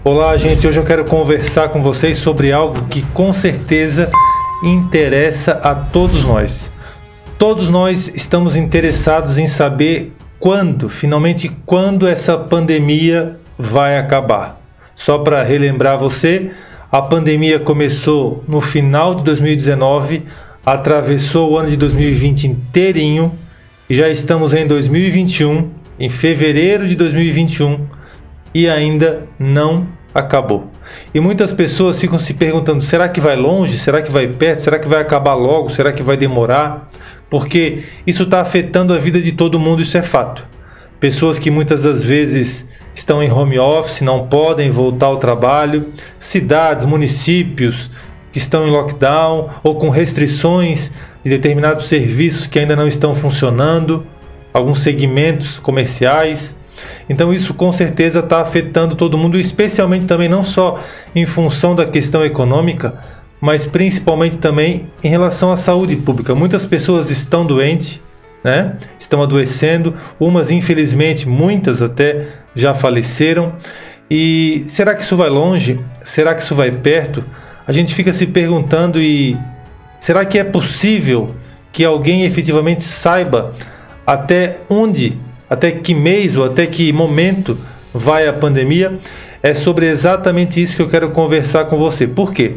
Olá, gente. Hoje eu quero conversar com vocês sobre algo que com certeza interessa a todos nós. Todos nós estamos interessados em saber finalmente quando essa pandemia vai acabar. Só para relembrar você, a pandemia começou no final de 2019, atravessou o ano de 2020 inteirinho e já estamos em 2021, em fevereiro de 2021 e ainda não acabou. E muitas pessoas ficam se perguntando, será que vai longe? Será que vai perto? Será que vai acabar logo? Será que vai demorar? Porque isso está afetando a vida de todo mundo, isso é fato. Pessoas que muitas das vezes estão em home office, não podem voltar ao trabalho, cidades, municípios que estão em lockdown ou com restrições de determinados serviços que ainda não estão funcionando, alguns segmentos comerciais. Então isso com certeza está afetando todo mundo, especialmente também não só em função da questão econômica, mas principalmente também em relação à saúde pública. Muitas pessoas estão doentes, né? Estão adoecendo, umas infelizmente, muitas até já faleceram. E será que isso vai longe? Será que isso vai perto? A gente fica se perguntando, e será que é possível que alguém efetivamente saiba até onde, até que mês ou até que momento vai a pandemia? É sobre exatamente isso que eu quero conversar com você. Por quê?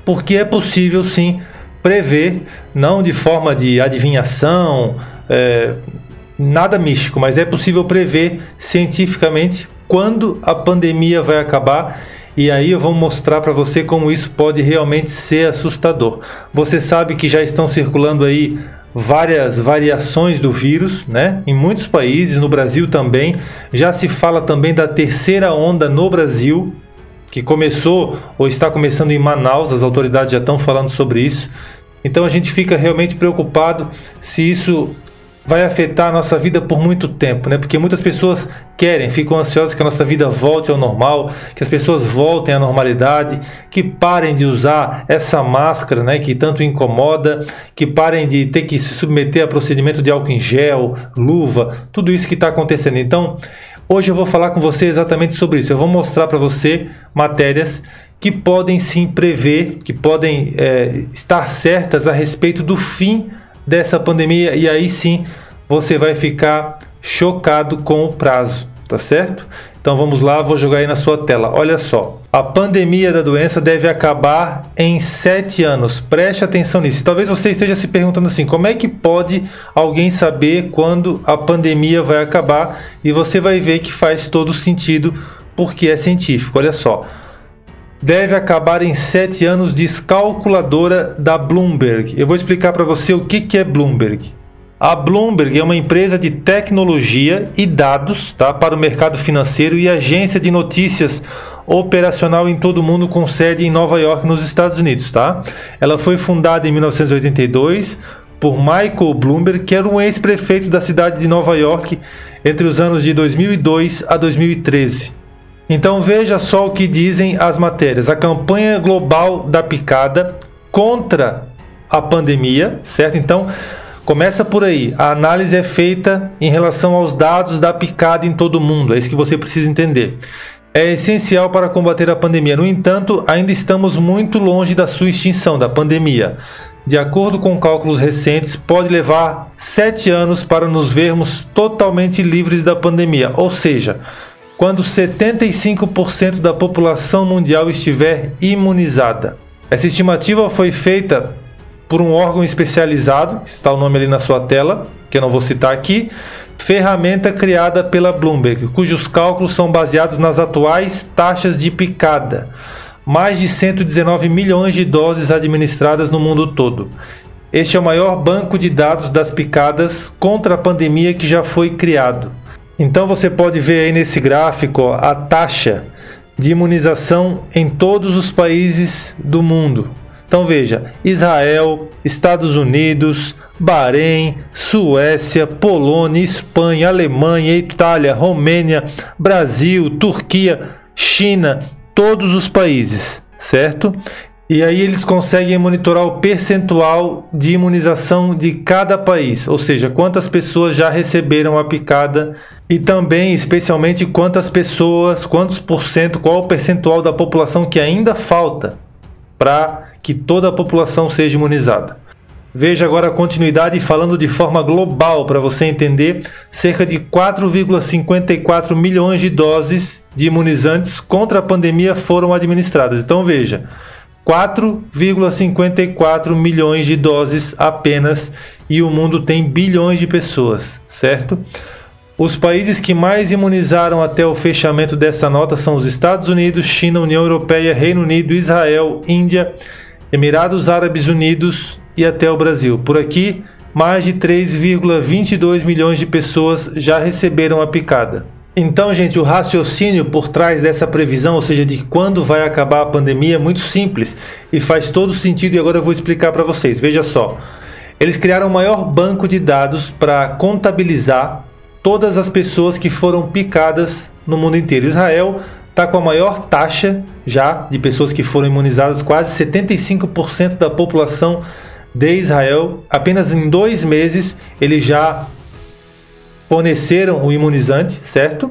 Porque é possível sim prever, não de forma de adivinhação, nada místico, mas é possível prever cientificamente quando a pandemia vai acabar. E aí eu vou mostrar para você como isso pode realmente ser assustador. Você sabe que já estão circulando aí várias variações do vírus, né? Em muitos países, no Brasil também. Já se fala também da terceira onda no Brasil, que começou ou está começando em Manaus. As autoridades já estão falando sobre isso. Então a gente fica realmente preocupado se isso vai afetar a nossa vida por muito tempo, né? Porque muitas pessoas ficam ansiosas que a nossa vida volte ao normal, que as pessoas voltem à normalidade, que parem de usar essa máscara, né, que tanto incomoda, que parem de ter que se submeter a procedimento de álcool em gel, luva, tudo isso que está acontecendo. Então, hoje eu vou falar com você exatamente sobre isso. Eu vou mostrar para você matérias que podem sim prever, que podem estar certas a respeito do fim dessa pandemia, e aí sim você vai ficar chocado com o prazo, tá certo? Então vamos lá, vou jogar aí na sua tela. Olha só, a pandemia da doença deve acabar em 7 anos. Preste atenção nisso. Talvez você esteja se perguntando assim, como é que pode alguém saber quando a pandemia vai acabar? E você vai ver que faz todo sentido, porque é científico. Olha só, deve acabar em 7 anos, diz calculadora da Bloomberg. Eu vou explicar para você o que é Bloomberg. A Bloomberg é uma empresa de tecnologia e dados, tá, para o mercado financeiro e agência de notícias operacional em todo o mundo, com sede em Nova York, nos Estados Unidos. Tá? Ela foi fundada em 1982 por Michael Bloomberg, que era um ex-prefeito da cidade de Nova York entre os anos de 2002 a 2013. Então veja só o que dizem as matérias. A campanha global da picada contra a pandemia, certo? Então começa por aí. A análise é feita em relação aos dados da picada em todo o mundo. É isso que você precisa entender. É essencial para combater a pandemia. No entanto, ainda estamos muito longe da sua extinção, da pandemia. De acordo com cálculos recentes, pode levar 7 anos para nos vermos totalmente livres da pandemia. Ou seja, quando 75% da população mundial estiver imunizada. Essa estimativa foi feita por um órgão especializado, está o nome ali na sua tela, que eu não vou citar aqui, ferramenta criada pela Bloomberg, cujos cálculos são baseados nas atuais taxas de picada. Mais de 119 milhões de doses administradas no mundo todo. Este é o maior banco de dados das picadas contra a pandemia que já foi criado. Então você pode ver aí nesse gráfico a taxa de imunização em todos os países do mundo. Então veja, Israel, Estados Unidos, Bahrein, Suécia, Polônia, Espanha, Alemanha, Itália, Romênia, Brasil, Turquia, China, todos os países, certo? E aí eles conseguem monitorar o percentual de imunização de cada país, ou seja, quantas pessoas já receberam a picada e também, especialmente, quantos por cento, qual o percentual da população que ainda falta para que toda a população seja imunizada. Veja agora a continuidade falando de forma global para você entender. Cerca de 4,54 milhões de doses de imunizantes contra a pandemia foram administradas. Então veja, 4,54 milhões de doses apenas, e o mundo tem bilhões de pessoas, certo? Os países que mais imunizaram até o fechamento dessa nota são os Estados Unidos, China, União Europeia, Reino Unido, Israel, Índia, Emirados Árabes Unidos e até o Brasil. Por aqui, mais de 3,22 milhões de pessoas já receberam a picada. Então, gente, o raciocínio por trás dessa previsão, ou seja, de quando vai acabar a pandemia, é muito simples e faz todo sentido, e agora eu vou explicar para vocês. Veja só, eles criaram o maior banco de dados para contabilizar todas as pessoas que foram picadas no mundo inteiro. Israel está com a maior taxa já de pessoas que foram imunizadas, quase 75% da população de Israel. Apenas em 2 meses eles já forneceram o imunizante, certo?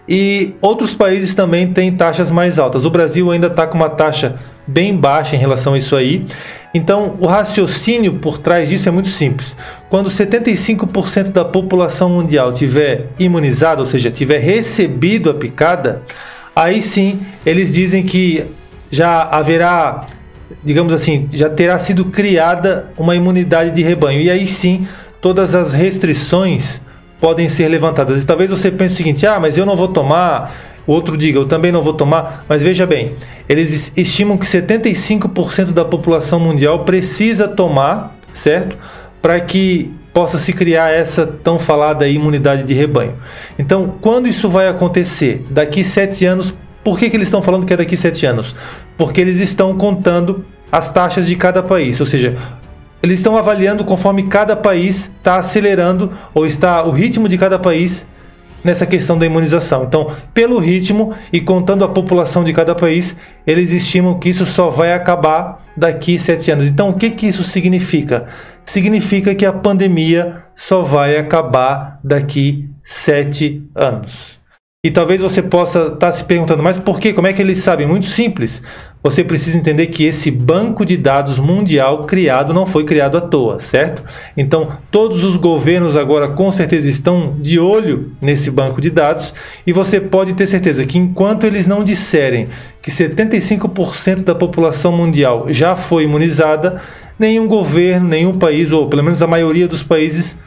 E outros países também têm taxas mais altas. O Brasil ainda está com uma taxa bem baixa em relação a isso aí. Então, o raciocínio por trás disso é muito simples. Quando 75% da população mundial tiver imunizada, ou seja, tiver recebido a picada, aí sim eles dizem que já haverá, digamos assim, já terá sido criada uma imunidade de rebanho. E aí sim, todas as restrições podem ser levantadas. E talvez você pense o seguinte: mas eu não vou tomar. O outro diga: eu também não vou tomar. Mas veja bem, eles estimam que 75% da população mundial precisa tomar, certo? Para que possa se criar essa tão falada imunidade de rebanho. Então, quando isso vai acontecer? Daqui 7 anos. Por que eles estão falando que é daqui 7 anos? Porque eles estão contando as taxas de cada país, ou seja, eles estão avaliando conforme cada país está acelerando, ou está o ritmo de cada país nessa questão da imunização. Então, pelo ritmo e contando a população de cada país, eles estimam que isso só vai acabar daqui 7 anos. Então, o que isso significa? Significa que a pandemia só vai acabar daqui 7 anos. E talvez você possa estar se perguntando: mas por quê? Como é que eles sabem? Muito simples. Você precisa entender que esse banco de dados mundial criado não foi criado à toa, certo? Então, todos os governos agora com certeza estão de olho nesse banco de dados, e você pode ter certeza que enquanto eles não disserem que 75% da população mundial já foi imunizada, nenhum governo, nenhum país, ou pelo menos a maioria dos países,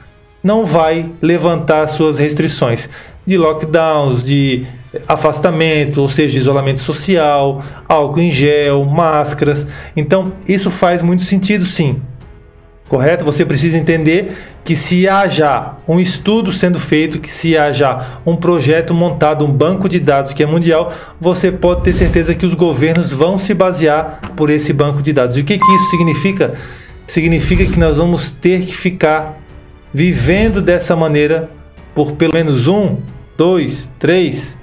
não vai levantar suas restrições de lockdowns, de afastamento, ou seja, de isolamento social, álcool em gel, máscaras. Então, isso faz muito sentido, sim. Correto? Você precisa entender que se há já um estudo sendo feito, que se há já um projeto montado, um banco de dados que é mundial, você pode ter certeza que os governos vão se basear por esse banco de dados. E o que isso significa? Significa que nós vamos ter que ficar vivendo dessa maneira por pelo menos 1, 2, 3,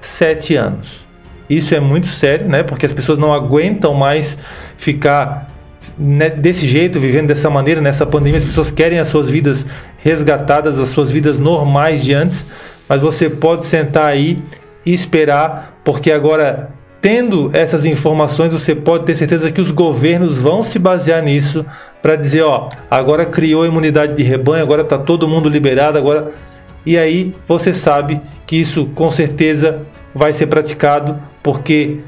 7 anos. Isso é muito sério, né? Porque as pessoas não aguentam mais ficar desse jeito, vivendo dessa maneira, nessa pandemia. As pessoas querem as suas vidas resgatadas, as suas vidas normais de antes, mas você pode sentar aí e esperar, porque agora, tendo essas informações, você pode ter certeza que os governos vão se basear nisso para dizer: agora criou a imunidade de rebanho, agora está todo mundo liberado, agora... E aí você sabe que isso com certeza vai ser praticado, porque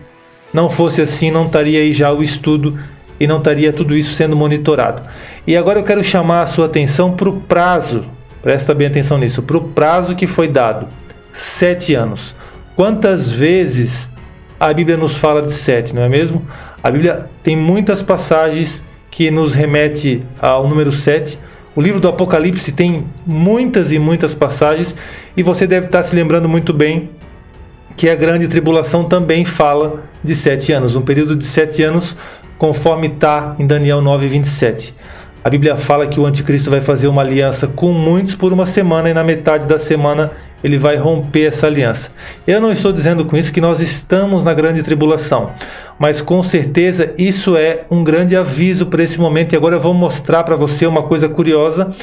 não fosse assim, não estaria aí já o estudo e não estaria tudo isso sendo monitorado. E agora eu quero chamar a sua atenção para o prazo, presta bem atenção nisso, para o prazo que foi dado: 7 anos. Quantas vezes a Bíblia nos fala de 7, não é mesmo? A Bíblia tem muitas passagens que nos remete ao número 7. O livro do Apocalipse tem muitas e muitas passagens, e você deve estar se lembrando muito bem que a grande tribulação também fala de 7 anos, um período de 7 anos, conforme está em Daniel 9:27. A Bíblia fala que o anticristo vai fazer uma aliança com muitos por uma semana, e na metade da semana ele vai romper essa aliança. Eu não estou dizendo com isso que nós estamos na grande tribulação, mas com certeza isso é um grande aviso para esse momento. E agora eu vou mostrar para você uma coisa curiosa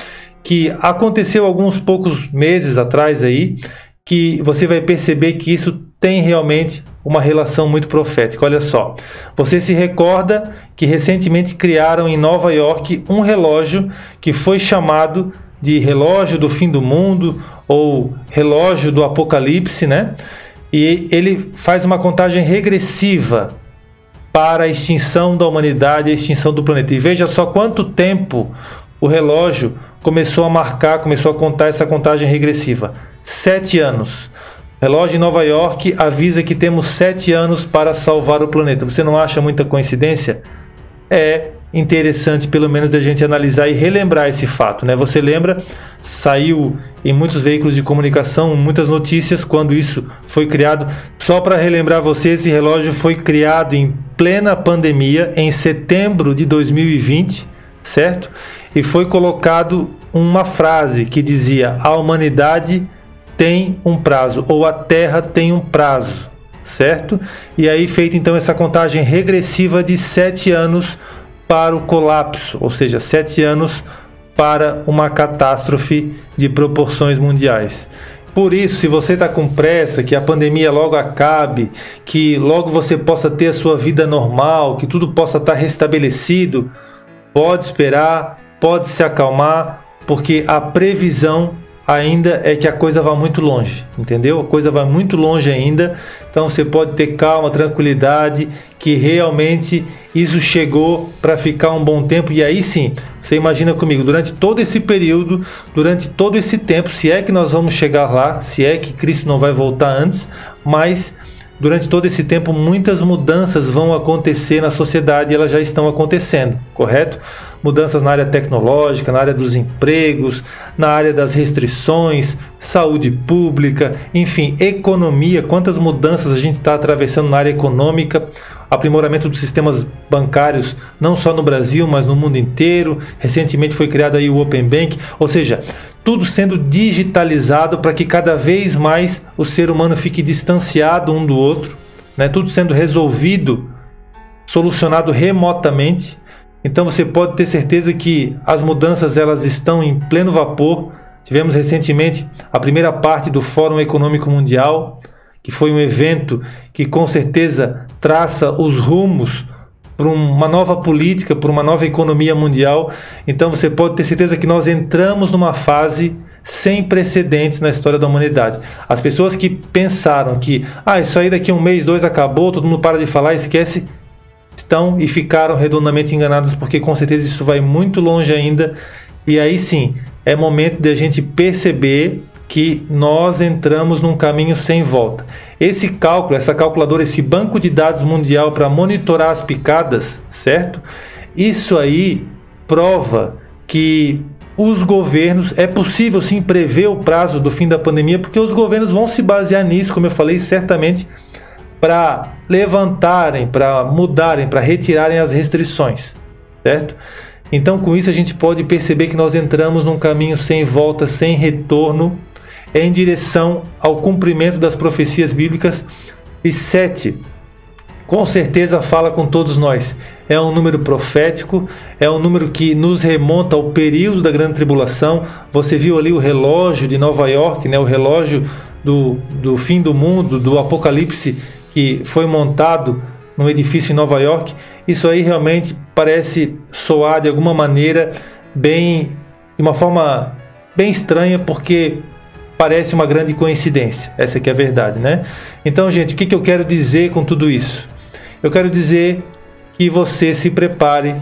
que aconteceu alguns poucos meses atrás aí, que você vai perceber que isso tem realmente uma relação muito profética. Olha só, você se recorda que recentemente criaram em Nova York um relógio que foi chamado de relógio do fim do mundo ou relógio do apocalipse, né? E ele faz uma contagem regressiva para a extinção da humanidade, a extinção do planeta. E veja só quanto tempo o relógio começou a marcar, começou a contar essa contagem regressiva. 7 anos. O relógio em Nova York avisa que temos 7 anos para salvar o planeta. Você não acha muita coincidência? É interessante, pelo menos, a gente analisar e relembrar esse fato, né? Você lembra? Saiu em muitos veículos de comunicação, muitas notícias, quando isso foi criado. Só para relembrar você, esse relógio foi criado em plena pandemia, em setembro de 2020, certo? E foi colocado uma frase que dizia: a humanidade tem um prazo, ou a Terra tem um prazo, certo? E aí feita então essa contagem regressiva de 7 anos para o colapso, ou seja, 7 anos para uma catástrofe de proporções mundiais. Por isso, se você está com pressa, que a pandemia logo acabe, que logo você possa ter a sua vida normal, que tudo possa estar restabelecido, pode esperar, pode se acalmar, porque a previsão ainda é que a coisa vai muito longe, entendeu? A coisa vai muito longe ainda, então você pode ter calma, tranquilidade, que realmente isso chegou para ficar um bom tempo. E aí sim, você imagina comigo, durante todo esse período, durante todo esse tempo, se é que nós vamos chegar lá, se é que Cristo não vai voltar antes, mas durante todo esse tempo muitas mudanças vão acontecer na sociedade e elas já estão acontecendo, correto? Mudanças na área tecnológica, na área dos empregos, na área das restrições, saúde pública, enfim, economia. Quantas mudanças a gente está atravessando na área econômica, aprimoramento dos sistemas bancários, não só no Brasil, mas no mundo inteiro. Recentemente foi criado aí o Open Bank, ou seja, tudo sendo digitalizado para que cada vez mais o ser humano fique distanciado um do outro, né? Tudo sendo resolvido, solucionado remotamente. Então você pode ter certeza que as mudanças elas estão em pleno vapor. Tivemos recentemente a primeira parte do Fórum Econômico Mundial, que foi um evento que com certeza traça os rumos para uma nova política, para uma nova economia mundial. Então você pode ter certeza que nós entramos numa fase sem precedentes na história da humanidade. As pessoas que pensaram que isso aí daqui a 1 mês, 2 acabou, todo mundo para de falar, esquece, estão e ficaram redondamente enganadas, porque com certeza isso vai muito longe ainda. E aí sim, é momento de a gente perceber que nós entramos num caminho sem volta. Esse cálculo, essa calculadora, esse banco de dados mundial para monitorar as picadas, certo? Isso aí prova que os governos, é possível sim prever o prazo do fim da pandemia, porque os governos vão se basear nisso, como eu falei, certamente, para levantarem, para mudarem, para retirarem as restrições, certo? Então, com isso a gente pode perceber que nós entramos num caminho sem volta, sem retorno, em direção ao cumprimento das profecias bíblicas. E 7, com certeza fala com todos nós. É um número profético, é um número que nos remonta ao período da grande tribulação. Você viu ali o relógio de Nova York, né? O relógio do fim do mundo, do apocalipse, que foi montado num edifício em Nova York. Isso aí realmente parece soar de alguma maneira de uma forma bem estranha, porque parece uma grande coincidência. Essa que é a verdade, né? Então, gente, o que eu quero dizer com tudo isso? Eu quero dizer que você se prepare,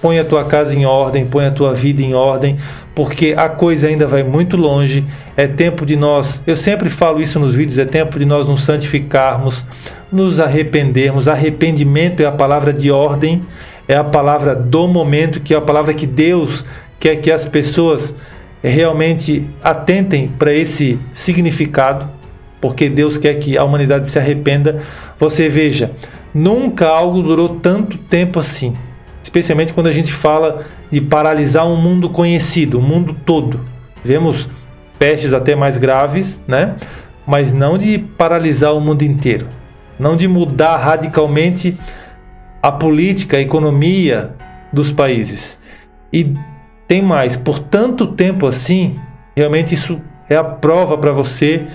põe a tua casa em ordem, põe a tua vida em ordem, porque a coisa ainda vai muito longe. É tempo de nós, eu sempre falo isso nos vídeos, é tempo de nós nos santificarmos, nos arrependermos. Arrependimento é a palavra de ordem, é a palavra do momento, que é a palavra que Deus quer que as pessoas realmente atentem para esse significado, porque Deus quer que a humanidade se arrependa. Você veja, nunca algo durou tanto tempo assim, especialmente quando a gente fala de paralisar um mundo conhecido, o mundo todo. Tivemos pestes até mais graves, né? Mas não de paralisar o mundo inteiro, não de mudar radicalmente a política, a economia dos países. E tem mais, por tanto tempo assim, realmente isso é a prova para você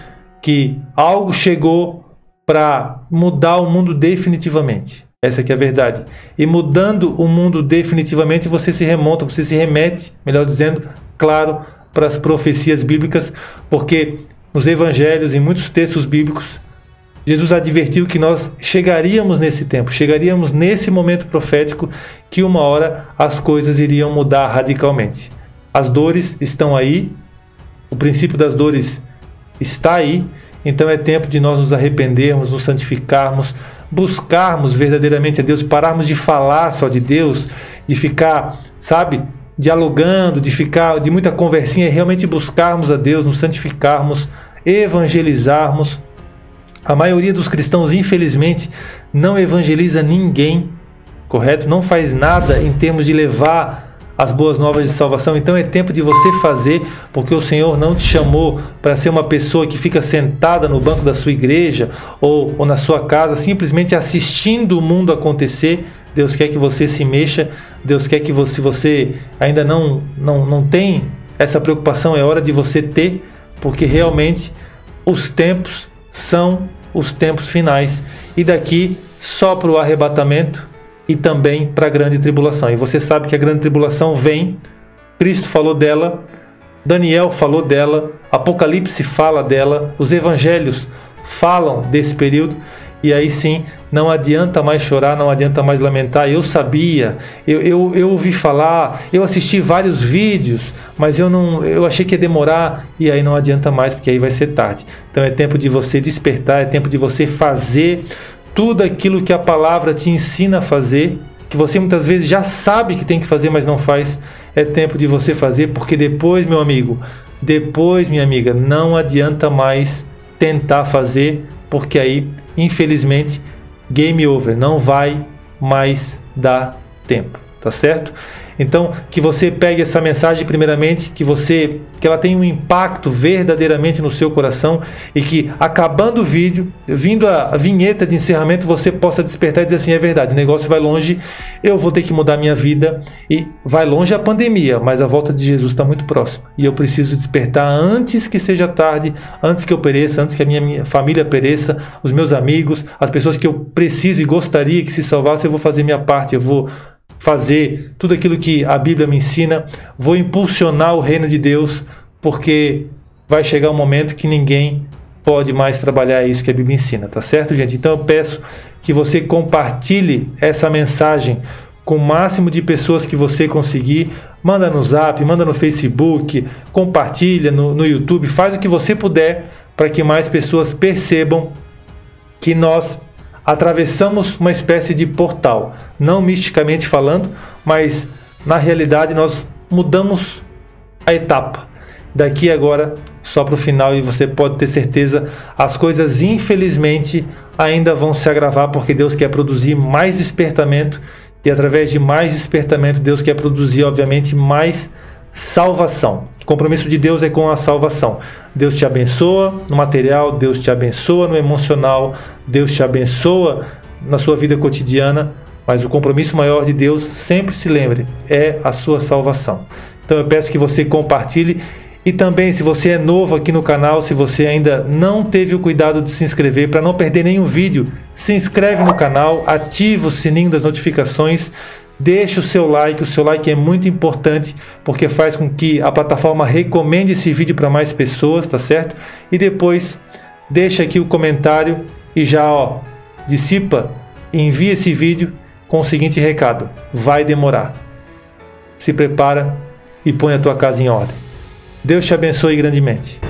que algo chegou para mudar o mundo definitivamente. Essa aqui é a verdade. E mudando o mundo definitivamente, você se remonta, você se remete, melhor dizendo, claro, para as profecias bíblicas, porque nos evangelhos, em muitos textos bíblicos, Jesus advertiu que nós chegaríamos nesse tempo, chegaríamos nesse momento profético, que uma hora as coisas iriam mudar radicalmente. As dores estão aí, o princípio das dores está aí, então é tempo de nós nos arrependermos, nos santificarmos, buscarmos verdadeiramente a Deus, pararmos de falar só de Deus, de ficar, sabe, dialogando, de muita conversinha, e realmente buscarmos a Deus, nos santificarmos, evangelizarmos. A maioria dos cristãos, infelizmente, não evangeliza ninguém, correto? Não faz nada em termos de levar as boas novas de salvação. Então é tempo de você fazer, porque o Senhor não te chamou para ser uma pessoa que fica sentada no banco da sua igreja ou na sua casa, simplesmente assistindo o mundo acontecer. Deus quer que você se mexa, Deus quer que você ainda não tem essa preocupação, é hora de você ter, porque realmente os tempos são os tempos finais, e daqui só para o arrebatamento e também para a grande tribulação. E você sabe que a grande tribulação vem, Cristo falou dela, Daniel falou dela, Apocalipse fala dela, os evangelhos falam desse período, e aí sim, não adianta mais chorar, não adianta mais lamentar. Eu sabia, eu ouvi falar, eu assisti vários vídeos, mas eu achei que ia demorar, e aí não adianta mais, porque aí vai ser tarde. Então é tempo de você despertar, é tempo de você fazer tudo aquilo que a palavra te ensina a fazer, que você muitas vezes já sabe que tem que fazer, mas não faz. É tempo de você fazer, porque depois, meu amigo, depois, minha amiga, não adianta mais tentar fazer, porque aí, infelizmente, game over, não vai mais dar tempo, tá certo? Então, que você pegue essa mensagem primeiramente, que ela tenha um impacto verdadeiramente no seu coração, e que, acabando o vídeo, vindo a vinheta de encerramento, você possa despertar e dizer assim: é verdade, o negócio vai longe, eu vou ter que mudar minha vida, e vai longe a pandemia, mas a volta de Jesus está muito próxima, e eu preciso despertar antes que seja tarde, antes que eu pereça, antes que a minha família pereça, os meus amigos, as pessoas que eu preciso e gostaria que se salvassem. Eu vou fazer minha parte, eu vou fazer tudo aquilo que a Bíblia me ensina, vou impulsionar o reino de Deus, porque vai chegar um momento que ninguém pode mais trabalhar isso que a Bíblia ensina, tá certo, gente? Então eu peço que você compartilhe essa mensagem com o máximo de pessoas que você conseguir. Manda no Zap, manda no Facebook, compartilha no YouTube, faz o que você puder para que mais pessoas percebam que nós atravessamos uma espécie de portal, não misticamente falando, mas na realidade nós mudamos a etapa. Daqui agora só para o final, e você pode ter certeza, as coisas infelizmente ainda vão se agravar, porque Deus quer produzir mais despertamento, e através de mais despertamento Deus quer produzir, obviamente, mais salvação. O compromisso de Deus é com a salvação. Deus te abençoa no material, Deus te abençoa no emocional, Deus te abençoa na sua vida cotidiana, mas o compromisso maior de Deus, sempre se lembre, é a sua salvação. Então eu peço que você compartilhe, e também, se você é novo aqui no canal, se você ainda não teve o cuidado de se inscrever, para não perder nenhum vídeo, se inscreve no canal, ativa o sininho das notificações, deixa o seu like é muito importante, porque faz com que a plataforma recomende esse vídeo para mais pessoas, tá certo? E depois, deixa aqui o comentário e já, dissipa, envia esse vídeo com o seguinte recado: vai demorar. Se prepara e põe a tua casa em ordem. Deus te abençoe grandemente.